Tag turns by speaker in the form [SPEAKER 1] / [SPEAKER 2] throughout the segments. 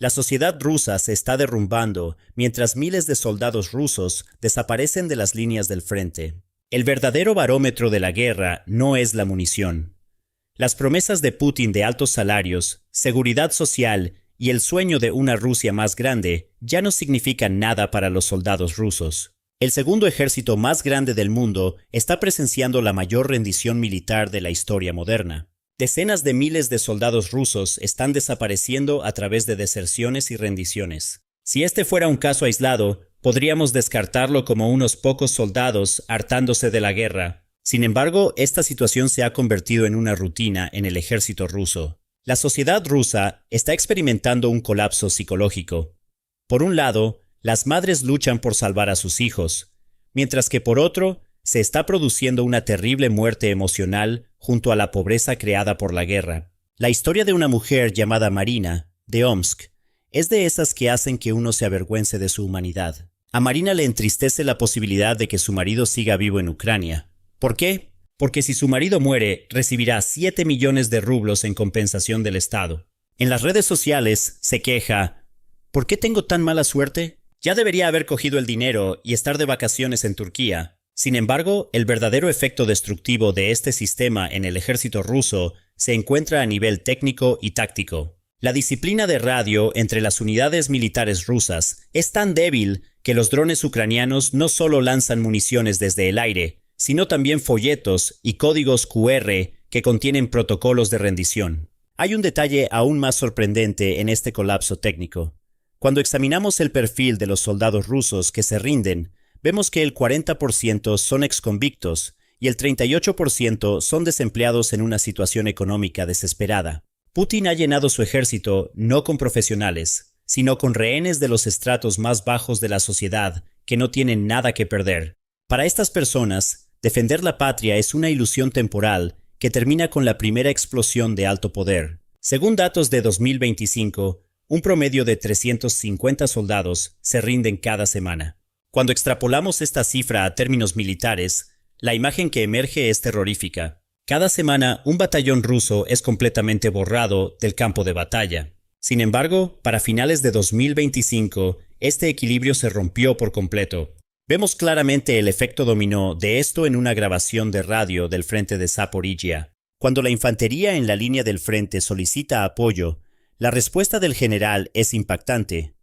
[SPEAKER 1] La sociedad rusa se está derrumbando mientras miles de soldados rusos desaparecen de las líneas del frente. El verdadero barómetro de la guerra no es la munición. Las promesas de Putin de altos salarios, seguridad social y el sueño de una Rusia más grande ya no significan nada para los soldados rusos. El segundo ejército más grande del mundo está presenciando la mayor rendición militar de la historia moderna. Decenas de miles de soldados rusos están desapareciendo a través de deserciones y rendiciones. Si este fuera un caso aislado, podríamos descartarlo como unos pocos soldados hartándose de la guerra. Sin embargo, esta situación se ha convertido en una rutina en el ejército ruso. La sociedad rusa está experimentando un colapso psicológico. Por un lado, las madres luchan por salvar a sus hijos, mientras que por otro, se está produciendo una terrible muerte emocional junto a la pobreza creada por la guerra. La historia de una mujer llamada Marina, de Omsk, es de esas que hacen que uno se avergüence de su humanidad. A Marina le entristece la posibilidad de que su marido siga vivo en Ucrania. ¿Por qué? Porque si su marido muere, recibirá 7 millones de rublos en compensación del Estado. En las redes sociales se queja: ¿por qué tengo tan mala suerte? Ya debería haber cogido el dinero y estar de vacaciones en Turquía. Sin embargo, el verdadero efecto destructivo de este sistema en el ejército ruso se encuentra a nivel técnico y táctico. La disciplina de radio entre las unidades militares rusas es tan débil que los drones ucranianos no solo lanzan municiones desde el aire, sino también folletos y códigos QR que contienen protocolos de rendición. Hay un detalle aún más sorprendente en este colapso técnico. Cuando examinamos el perfil de los soldados rusos que se rinden, vemos que el 40% son exconvictos y el 38% son desempleados en una situación económica desesperada. Putin ha llenado su ejército no con profesionales, sino con rehenes de los estratos más bajos de la sociedad que no tienen nada que perder. Para estas personas, defender la patria es una ilusión temporal que termina con la primera explosión de alto poder. Según datos de 2025, un promedio de 350 soldados se rinden cada semana. Cuando extrapolamos esta cifra a términos militares, la imagen que emerge es terrorífica. Cada semana, un batallón ruso es completamente borrado del campo de batalla. Sin embargo, para finales de 2025, este equilibrio se rompió por completo. Vemos claramente el efecto dominó de esto en una grabación de radio del frente de Zaporizhia. Cuando la infantería en la línea del frente solicita apoyo, la respuesta del general es impactante.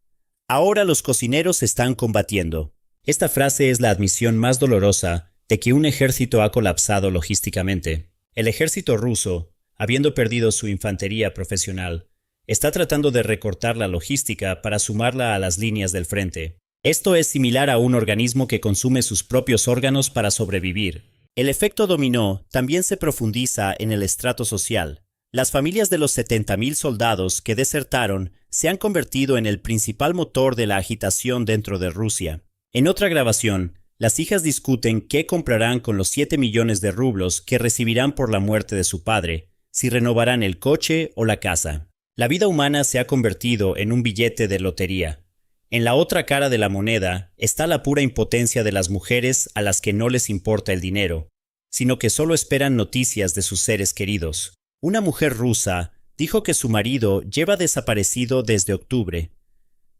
[SPEAKER 1] Ahora los cocineros están combatiendo. Esta frase es la admisión más dolorosa de que un ejército ha colapsado logísticamente. El ejército ruso, habiendo perdido su infantería profesional, está tratando de recortar la logística para sumarla a las líneas del frente. Esto es similar a un organismo que consume sus propios órganos para sobrevivir. El efecto dominó también se profundiza en el estrato social. Las familias de los 70.000 soldados que desertaron se han convertido en el principal motor de la agitación dentro de Rusia. En otra grabación, las hijas discuten qué comprarán con los 7 millones de rublos que recibirán por la muerte de su padre, si renovarán el coche o la casa. La vida humana se ha convertido en un billete de lotería. En la otra cara de la moneda está la pura impotencia de las mujeres a las que no les importa el dinero, sino que solo esperan noticias de sus seres queridos. Una mujer rusa dijo que su marido lleva desaparecido desde octubre.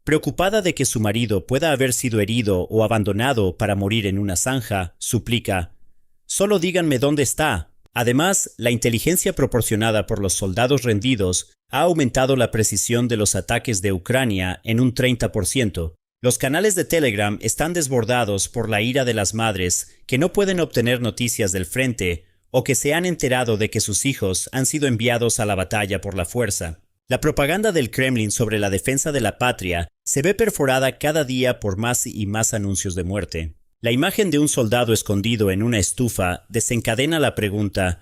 [SPEAKER 1] Preocupada de que su marido pueda haber sido herido o abandonado para morir en una zanja, suplica: «Solo díganme dónde está». Además, la inteligencia proporcionada por los soldados rendidos ha aumentado la precisión de los ataques de Ucrania en un 30%. Los canales de Telegram están desbordados por la ira de las madres que no pueden obtener noticias del frente o que se han enterado de que sus hijos han sido enviados a la batalla por la fuerza. La propaganda del Kremlin sobre la defensa de la patria se ve perforada cada día por más y más anuncios de muerte. La imagen de un soldado escondido en una estufa desencadena la pregunta: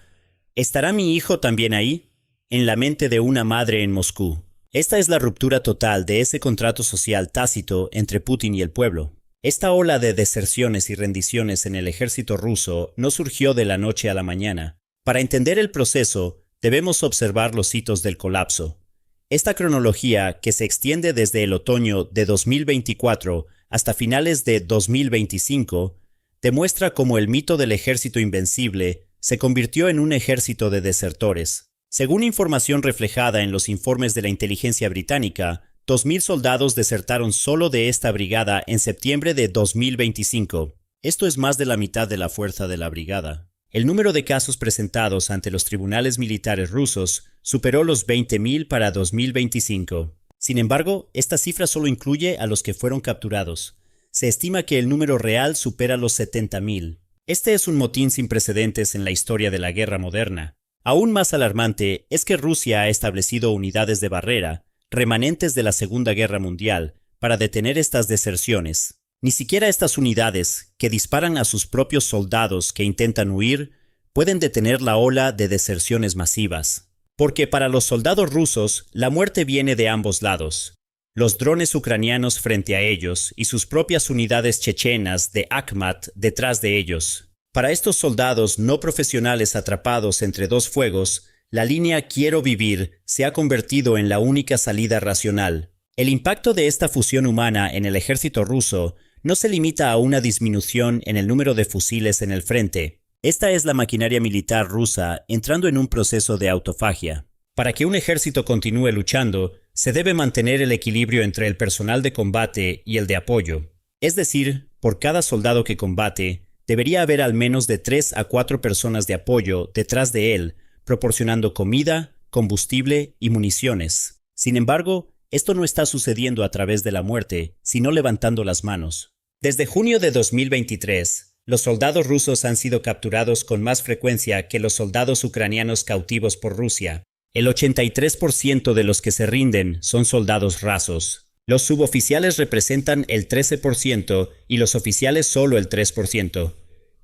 [SPEAKER 1] ¿estará mi hijo también ahí?, en la mente de una madre en Moscú. Esta es la ruptura total de ese contrato social tácito entre Putin y el pueblo. Esta ola de deserciones y rendiciones en el ejército ruso no surgió de la noche a la mañana. Para entender el proceso, debemos observar los hitos del colapso. Esta cronología, que se extiende desde el otoño de 2024 hasta finales de 2025, demuestra cómo el mito del ejército invencible se convirtió en un ejército de desertores. Según información reflejada en los informes de la inteligencia británica, 2.000 soldados desertaron solo de esta brigada en septiembre de 2025. Esto es más de la mitad de la fuerza de la brigada. El número de casos presentados ante los tribunales militares rusos superó los 20.000 para 2025. Sin embargo, esta cifra solo incluye a los que fueron capturados. Se estima que el número real supera los 70.000. Este es un motín sin precedentes en la historia de la guerra moderna. Aún más alarmante es que Rusia ha establecido unidades de barrera, remanentes de la Segunda Guerra Mundial, para detener estas deserciones. Ni siquiera estas unidades, que disparan a sus propios soldados que intentan huir, pueden detener la ola de deserciones masivas. Porque para los soldados rusos, la muerte viene de ambos lados. Los drones ucranianos frente a ellos y sus propias unidades chechenas de Akhmat detrás de ellos. Para estos soldados no profesionales atrapados entre dos fuegos, la línea Quiero vivir se ha convertido en la única salida racional. El impacto de esta fusión humana en el ejército ruso no se limita a una disminución en el número de fusiles en el frente. Esta es la maquinaria militar rusa entrando en un proceso de autofagia. Para que un ejército continúe luchando, se debe mantener el equilibrio entre el personal de combate y el de apoyo. Es decir, por cada soldado que combate, debería haber al menos de 3 a 4 personas de apoyo detrás de él, proporcionando comida, combustible y municiones. Sin embargo, esto no está sucediendo a través de la muerte, sino levantando las manos. Desde junio de 2023, los soldados rusos han sido capturados con más frecuencia que los soldados ucranianos cautivos por Rusia. El 83% de los que se rinden son soldados rasos. Los suboficiales representan el 13% y los oficiales solo el 3%.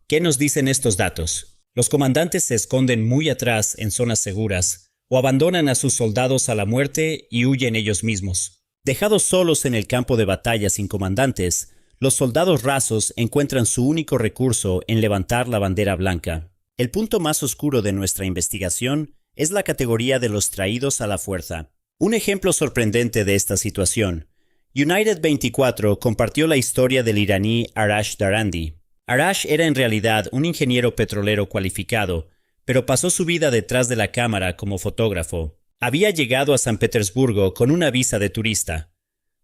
[SPEAKER 1] ¿Qué nos dicen estos datos? Los comandantes se esconden muy atrás en zonas seguras, o abandonan a sus soldados a la muerte y huyen ellos mismos. Dejados solos en el campo de batalla sin comandantes, los soldados rasos encuentran su único recurso en levantar la bandera blanca. El punto más oscuro de nuestra investigación es la categoría de los traídos a la fuerza. Un ejemplo sorprendente de esta situación. United 24 compartió la historia del iraní Arash Darandi. Arash era en realidad un ingeniero petrolero cualificado, pero pasó su vida detrás de la cámara como fotógrafo. Había llegado a San Petersburgo con una visa de turista.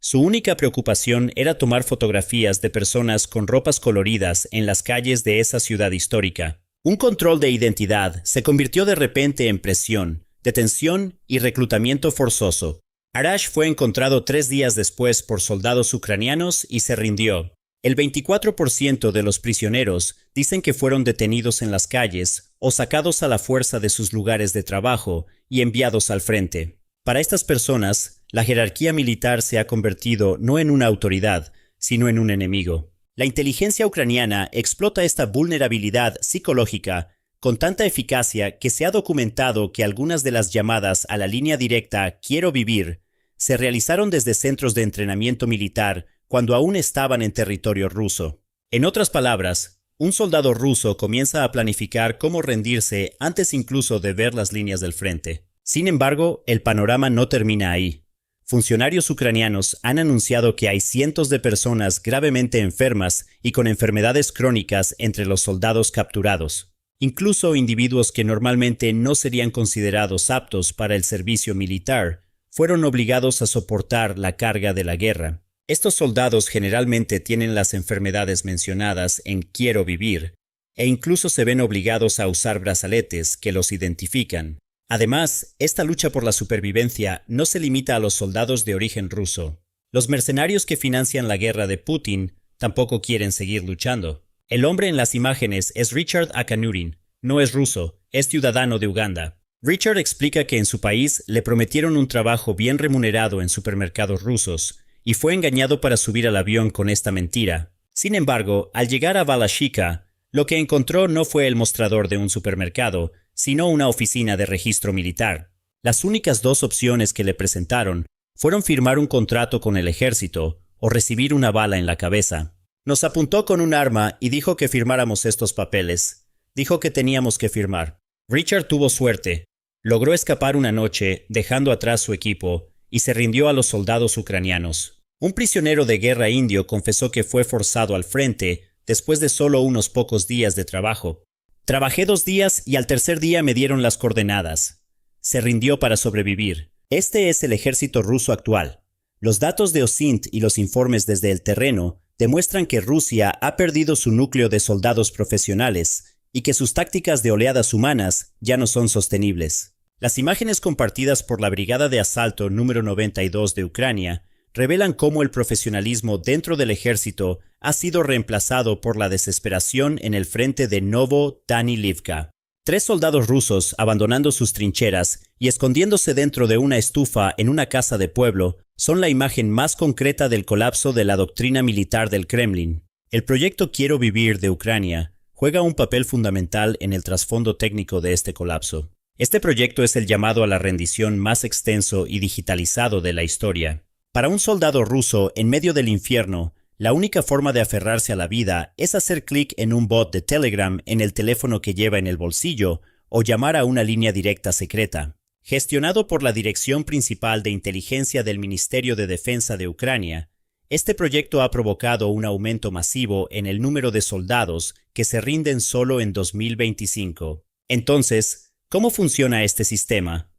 [SPEAKER 1] Su única preocupación era tomar fotografías de personas con ropas coloridas en las calles de esa ciudad histórica. Un control de identidad se convirtió de repente en presión, detención y reclutamiento forzoso. Arash fue encontrado 3 días después por soldados ucranianos y se rindió. El 24% de los prisioneros dicen que fueron detenidos en las calles o sacados a la fuerza de sus lugares de trabajo y enviados al frente. Para estas personas, la jerarquía militar se ha convertido no en una autoridad, sino en un enemigo. La inteligencia ucraniana explota esta vulnerabilidad psicológica con tanta eficacia que se ha documentado que algunas de las llamadas a la línea directa Quiero vivir se realizaron desde centros de entrenamiento militar cuando aún estaban en territorio ruso. En otras palabras, un soldado ruso comienza a planificar cómo rendirse antes incluso de ver las líneas del frente. Sin embargo, el panorama no termina ahí. Funcionarios ucranianos han anunciado que hay cientos de personas gravemente enfermas y con enfermedades crónicas entre los soldados capturados. Incluso individuos que normalmente no serían considerados aptos para el servicio militar fueron obligados a soportar la carga de la guerra. Estos soldados generalmente tienen las enfermedades mencionadas en Quiero vivir, e incluso se ven obligados a usar brazaletes que los identifican. Además, esta lucha por la supervivencia no se limita a los soldados de origen ruso. Los mercenarios que financian la guerra de Putin tampoco quieren seguir luchando. El hombre en las imágenes es Richard Akanurin, no es ruso, es ciudadano de Uganda. Richard explica que en su país le prometieron un trabajo bien remunerado en supermercados rusos, y fue engañado para subir al avión con esta mentira. Sin embargo, al llegar a Balashika, lo que encontró no fue el mostrador de un supermercado, sino una oficina de registro militar. Las únicas 2 opciones que le presentaron fueron firmar un contrato con el ejército o recibir una bala en la cabeza. Nos apuntó con un arma y dijo que firmáramos estos papeles. Dijo que teníamos que firmar. Richard tuvo suerte. Logró escapar una noche, dejando atrás su equipo, y se rindió a los soldados ucranianos. Un prisionero de guerra indio confesó que fue forzado al frente después de solo unos pocos días de trabajo. Trabajé 2 días y al tercer día me dieron las coordenadas. Se rindió para sobrevivir. Este es el ejército ruso actual. Los datos de OSINT y los informes desde el terreno demuestran que Rusia ha perdido su núcleo de soldados profesionales y que sus tácticas de oleadas humanas ya no son sostenibles. Las imágenes compartidas por la Brigada de Asalto número 92 de Ucrania revelan cómo el profesionalismo dentro del ejército ha sido reemplazado por la desesperación en el frente de Novo-Danilivka. 3 soldados rusos abandonando sus trincheras y escondiéndose dentro de una estufa en una casa de pueblo son la imagen más concreta del colapso de la doctrina militar del Kremlin. El proyecto Quiero Vivir de Ucrania juega un papel fundamental en el trasfondo técnico de este colapso. Este proyecto es el llamado a la rendición más extenso y digitalizado de la historia. Para un soldado ruso en medio del infierno, la única forma de aferrarse a la vida es hacer clic en un bot de Telegram en el teléfono que lleva en el bolsillo o llamar a una línea directa secreta. Gestionado por la Dirección Principal de Inteligencia del Ministerio de Defensa de Ucrania, este proyecto ha provocado un aumento masivo en el número de soldados que se rinden solo en 2025. Entonces, ¿cómo funciona este sistema?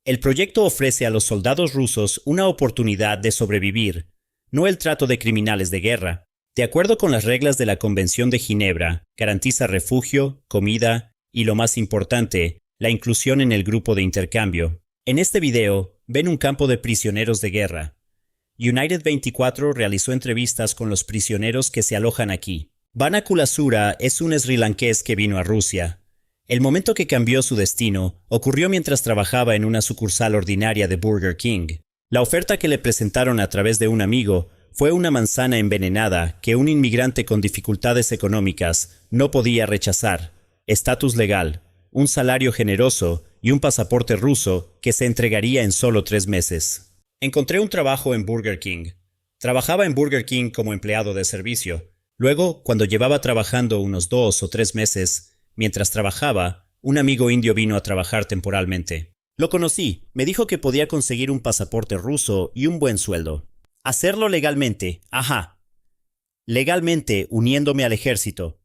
[SPEAKER 1] El proyecto ofrece a los soldados rusos una oportunidad de sobrevivir, no el trato de criminales de guerra. De acuerdo con las reglas de la Convención de Ginebra, garantiza refugio, comida y, lo más importante, la inclusión en el grupo de intercambio. En este video, ven un campo de prisioneros de guerra. United 24 realizó entrevistas con los prisioneros que se alojan aquí. Vana Kulasura es un srilanqués que vino a Rusia. El momento que cambió su destino ocurrió mientras trabajaba en una sucursal ordinaria de Burger King. La oferta que le presentaron a través de un amigo fue una manzana envenenada que un inmigrante con dificultades económicas no podía rechazar, estatus legal, un salario generoso y un pasaporte ruso que se entregaría en solo 3 meses. Encontré un trabajo en Burger King. Trabajaba en Burger King como empleado de servicio. Luego, cuando llevaba trabajando unos 2 o 3 meses, mientras trabajaba, un amigo indio vino a trabajar temporalmente. Lo conocí, me dijo que podía conseguir un pasaporte ruso y un buen sueldo. Hacerlo legalmente, legalmente uniéndome al ejército.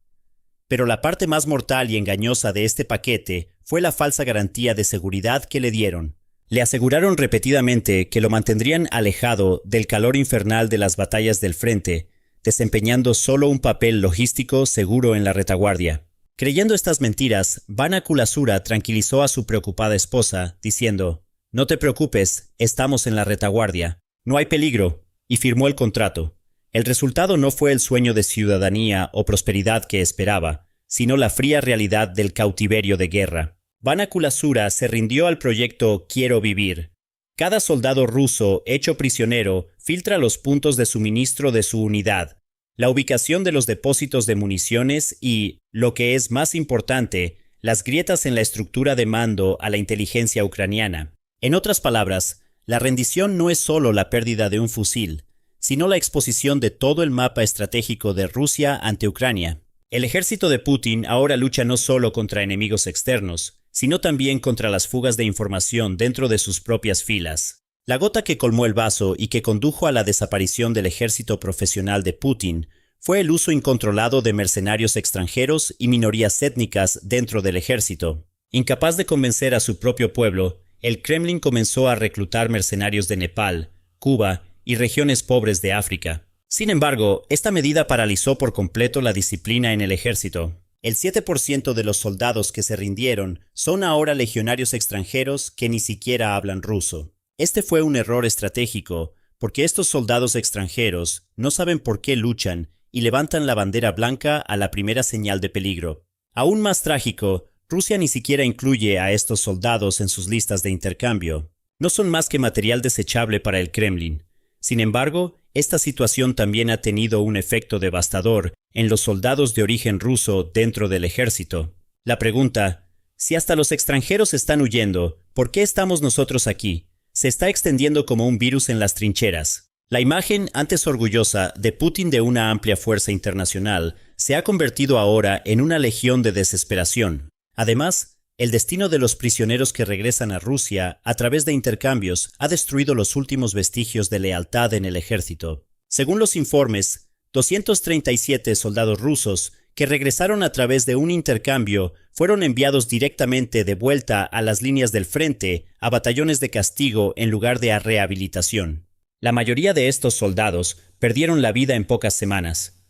[SPEAKER 1] Pero la parte más mortal y engañosa de este paquete fue la falsa garantía de seguridad que le dieron. Le aseguraron repetidamente que lo mantendrían alejado del calor infernal de las batallas del frente, desempeñando solo un papel logístico seguro en la retaguardia. Creyendo estas mentiras, Vana Kulasura tranquilizó a su preocupada esposa, diciendo: «No te preocupes, estamos en la retaguardia, no hay peligro», y firmó el contrato. El resultado no fue el sueño de ciudadanía o prosperidad que esperaba, sino la fría realidad del cautiverio de guerra. Vana Kulasura se rindió al proyecto Quiero Vivir. Cada soldado ruso hecho prisionero filtra los puntos de suministro de su unidad, la ubicación de los depósitos de municiones y, lo que es más importante, las grietas en la estructura de mando a la inteligencia ucraniana. En otras palabras, la rendición no es solo la pérdida de un fusil, sino la exposición de todo el mapa estratégico de Rusia ante Ucrania. El ejército de Putin ahora lucha no solo contra enemigos externos, sino también contra las fugas de información dentro de sus propias filas. La gota que colmó el vaso y que condujo a la desaparición del ejército profesional de Putin fue el uso incontrolado de mercenarios extranjeros y minorías étnicas dentro del ejército. Incapaz de convencer a su propio pueblo, el Kremlin comenzó a reclutar mercenarios de Nepal, Cuba y regiones pobres de África. Sin embargo, esta medida paralizó por completo la disciplina en el ejército. El 7% de los soldados que se rindieron son ahora legionarios extranjeros que ni siquiera hablan ruso. Este fue un error estratégico, porque estos soldados extranjeros no saben por qué luchan y levantan la bandera blanca a la primera señal de peligro. Aún más trágico, Rusia ni siquiera incluye a estos soldados en sus listas de intercambio. No son más que material desechable para el Kremlin. Sin embargo, esta situación también ha tenido un efecto devastador en los soldados de origen ruso dentro del ejército. La pregunta, si hasta los extranjeros están huyendo, ¿por qué estamos nosotros aquí?, se está extendiendo como un virus en las trincheras. La imagen, antes orgullosa, de Putin de una amplia fuerza internacional se ha convertido ahora en una legión de desesperación. Además, el destino de los prisioneros que regresan a Rusia a través de intercambios ha destruido los últimos vestigios de lealtad en el ejército. Según los informes, 237 soldados rusos que regresaron a través de un intercambio fueron enviados directamente de vuelta a las líneas del frente a batallones de castigo en lugar de a rehabilitación. La mayoría de estos soldados perdieron la vida en pocas semanas.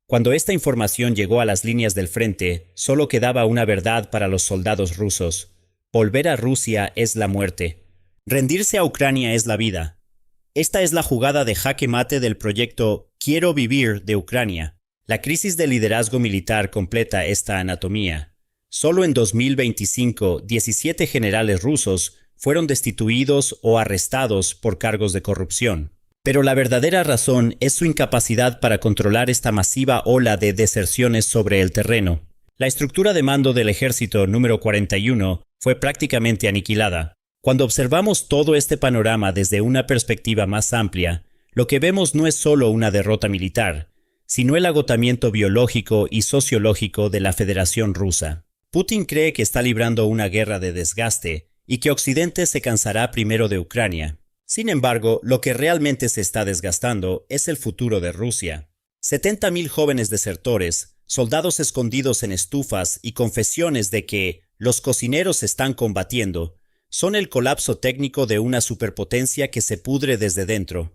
[SPEAKER 1] Cuando esta información llegó a las líneas del frente, solo quedaba una verdad para los soldados rusos: volver a Rusia es la muerte. Rendirse a Ucrania es la vida. Esta es la jugada de jaque mate del proyecto Quiero vivir de Ucrania. La crisis de liderazgo militar completa esta anatomía. Solo en 2025, 17 generales rusos fueron destituidos o arrestados por cargos de corrupción. Pero la verdadera razón es su incapacidad para controlar esta masiva ola de deserciones sobre el terreno. La estructura de mando del ejército número 41 fue prácticamente aniquilada. Cuando observamos todo este panorama desde una perspectiva más amplia, lo que vemos no es solo una derrota militar, sino el agotamiento biológico y sociológico de la Federación Rusa. Putin cree que está librando una guerra de desgaste y que Occidente se cansará primero de Ucrania. Sin embargo, lo que realmente se está desgastando es el futuro de Rusia. 70.000 jóvenes desertores, soldados escondidos en estufas y confesiones de que los cocineros están combatiendo, son el colapso técnico de una superpotencia que se pudre desde dentro.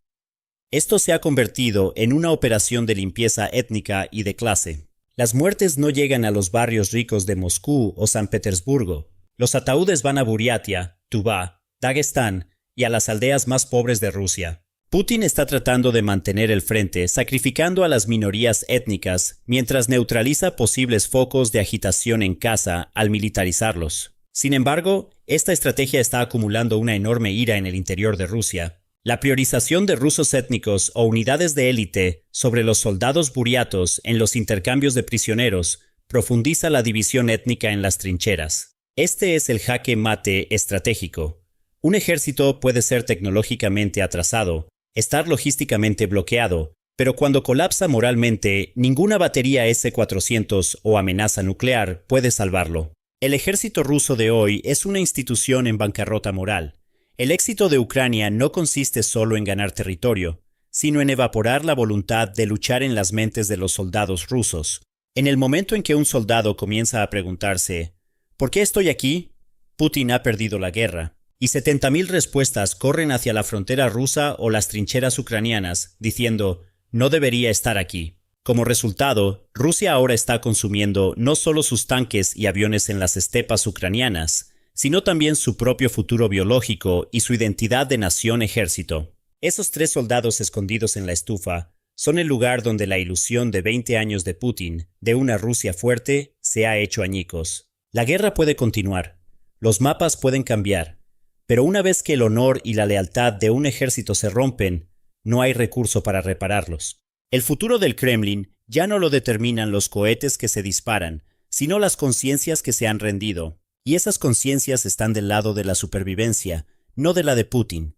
[SPEAKER 1] Esto se ha convertido en una operación de limpieza étnica y de clase. Las muertes no llegan a los barrios ricos de Moscú o San Petersburgo. Los ataúdes van a Buriatia, Tuvá, Dagestán y a las aldeas más pobres de Rusia. Putin está tratando de mantener el frente, sacrificando a las minorías étnicas, mientras neutraliza posibles focos de agitación en casa al militarizarlos. Sin embargo, esta estrategia está acumulando una enorme ira en el interior de Rusia. La priorización de rusos étnicos o unidades de élite sobre los soldados buriatos en los intercambios de prisioneros profundiza la división étnica en las trincheras. Este es el jaque mate estratégico. Un ejército puede ser tecnológicamente atrasado, estar logísticamente bloqueado, pero cuando colapsa moralmente, ninguna batería S-400 o amenaza nuclear puede salvarlo. El ejército ruso de hoy es una institución en bancarrota moral. El éxito de Ucrania no consiste solo en ganar territorio, sino en evaporar la voluntad de luchar en las mentes de los soldados rusos. En el momento en que un soldado comienza a preguntarse ¿por qué estoy aquí?, Putin ha perdido la guerra, y 70.000 respuestas corren hacia la frontera rusa o las trincheras ucranianas, diciendo «no debería estar aquí». Como resultado, Rusia ahora está consumiendo no solo sus tanques y aviones en las estepas ucranianas, sino también su propio futuro biológico y su identidad de nación-ejército. Esos 3 soldados escondidos en la estufa son el lugar donde la ilusión de 20 años de Putin, de una Rusia fuerte, se ha hecho añicos. La guerra puede continuar, los mapas pueden cambiar, pero una vez que el honor y la lealtad de un ejército se rompen, no hay recurso para repararlos. El futuro del Kremlin ya no lo determinan los cohetes que se disparan, sino las conciencias que se han rendido. Y esas conciencias están del lado de la supervivencia, no de la de Putin.